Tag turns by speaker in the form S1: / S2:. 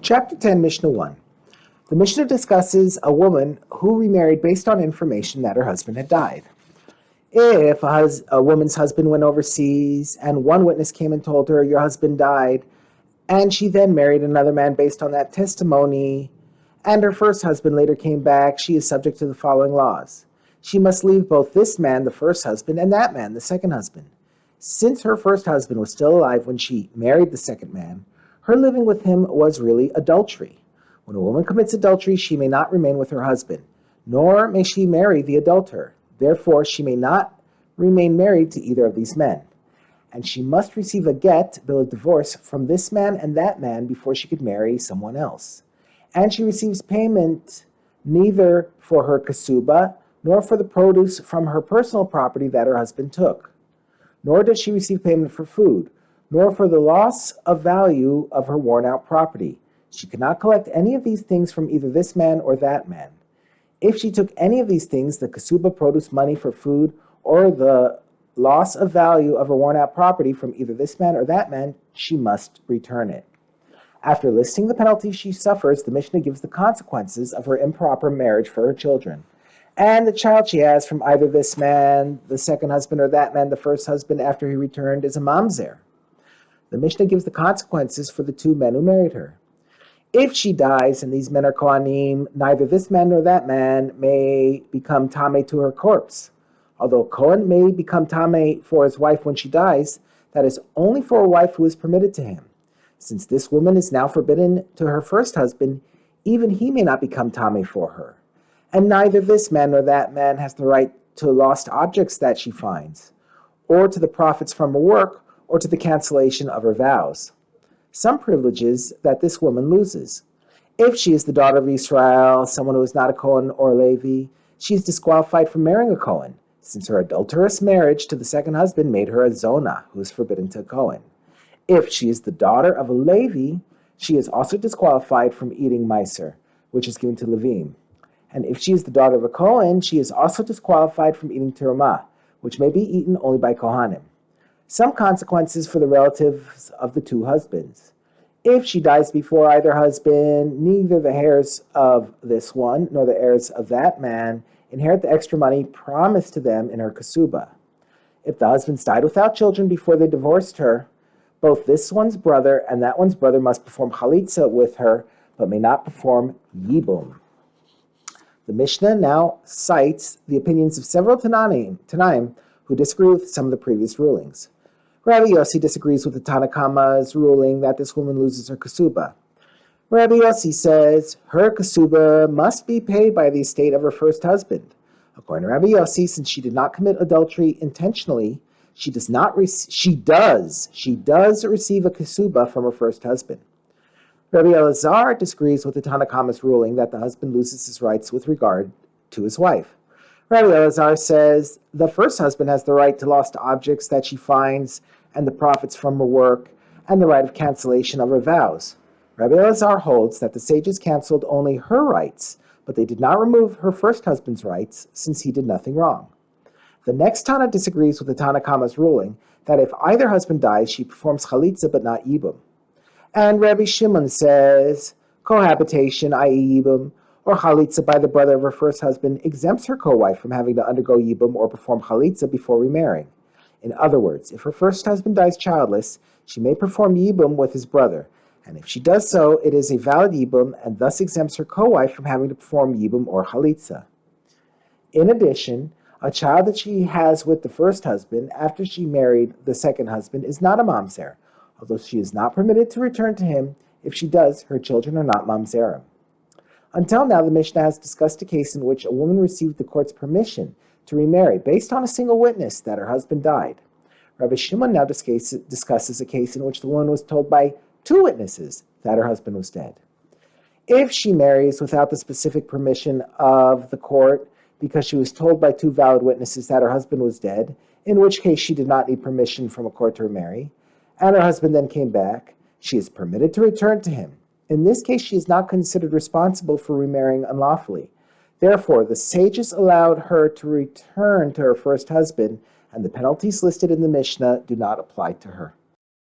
S1: Chapter 10, Mishnah 1. The Mishnah discusses a woman who remarried based on information that her husband had died. If a woman's husband went overseas and one witness came and told her, your husband died, and she then married another man based on that testimony, and her first husband later came back, she is subject to the following laws. She must leave both this man, the first husband, and that man, the second husband. Since her first husband was still alive when she married the second man, her living with him was really adultery. When a woman commits adultery, she may not remain with her husband, nor may she marry the adulterer. Therefore, she may not remain married to either of these men. And she must receive a get, bill of divorce, from this man and that man before she could marry someone else. And she receives payment neither for her kasuba, nor for the produce from her personal property that her husband took. Nor does she receive payment for food, nor for the loss of value of her worn-out property. She cannot collect any of these things from either this man or that man. If she took any of these things, the kasuba produce money for food, or the loss of value of her worn-out property from either this man or that man, she must return it. After listing the penalties she suffers, the Mishnah gives the consequences of her improper marriage for her children. And the child she has from either this man, the second husband, or that man, the first husband, after he returned, is a mamzer. The Mishnah gives the consequences for the two men who married her. If she dies and these men are Kohanim, neither this man nor that man may become Tameh to her corpse. Although Kohen may become Tameh for his wife when she dies, that is only for a wife who is permitted to him. Since this woman is now forbidden to her first husband, even he may not become Tameh for her. And neither this man nor that man has the right to lost objects that she finds, or to the profits from her work, or to the cancellation of her vows. Some privileges that this woman loses. If she is the daughter of Israel, someone who is not a Kohen or a Levi, she is disqualified from marrying a Kohen, since her adulterous marriage to the second husband made her a Zonah, who is forbidden to a Kohen. If she is the daughter of a Levi, she is also disqualified from eating Meiser, which is given to Levim. And if she is the daughter of a Kohen, she is also disqualified from eating Terumah, which may be eaten only by Kohanim. Some consequences for the relatives of the two husbands. If she dies before either husband, neither the heirs of this one nor the heirs of that man inherit the extra money promised to them in her kasuba. If the husbands died without children before they divorced her, both this one's brother and that one's brother must perform chalitza with her, but may not perform yibum. The Mishnah now cites the opinions of several Tanaim who disagree with some of the previous rulings. Rabbi Yossi disagrees with the Tanakama's ruling that this woman loses her kasuba. Rabbi Yossi says her kasuba must be paid by the estate of her first husband. According to Rabbi Yossi, since she did not commit adultery intentionally, she does receive a kasuba from her first husband. Rabbi Elazar disagrees with the Tanakama's ruling that the husband loses his rights with regard to his wife. Rabbi Elazar says the first husband has the right to lost objects that she finds and the profits from her work and the right of cancellation of her vows. Rabbi Elazar holds that the sages canceled only her rights, but they did not remove her first husband's rights since he did nothing wrong. The next Tana disagrees with the Tanakama's ruling that if either husband dies, she performs chalitza but not yibum. And Rabbi Shimon says cohabitation, i.e. yibum, or chalitza by the brother of her first husband exempts her co-wife from having to undergo yibum or perform chalitza before remarrying. In other words, if her first husband dies childless, she may perform yibum with his brother, and if she does so, it is a valid yibum and thus exempts her co-wife from having to perform yibum or chalitza. In addition, a child that she has with the first husband after she married the second husband is not a mamzer, although she is not permitted to return to him. If she does, her children are not mamzerim. Until now, the Mishnah has discussed a case in which a woman received the court's permission to remarry based on a single witness that her husband died. Rabbi Shimon now discusses a case in which the woman was told by two witnesses that her husband was dead. If she marries without the specific permission of the court because she was told by two valid witnesses that her husband was dead, in which case she did not need permission from a court to remarry, and her husband then came back, she is permitted to return to him. In this case, she is not considered responsible for remarrying unlawfully. Therefore, the sages allowed her to return to her first husband, and the penalties listed in the Mishnah do not apply to her.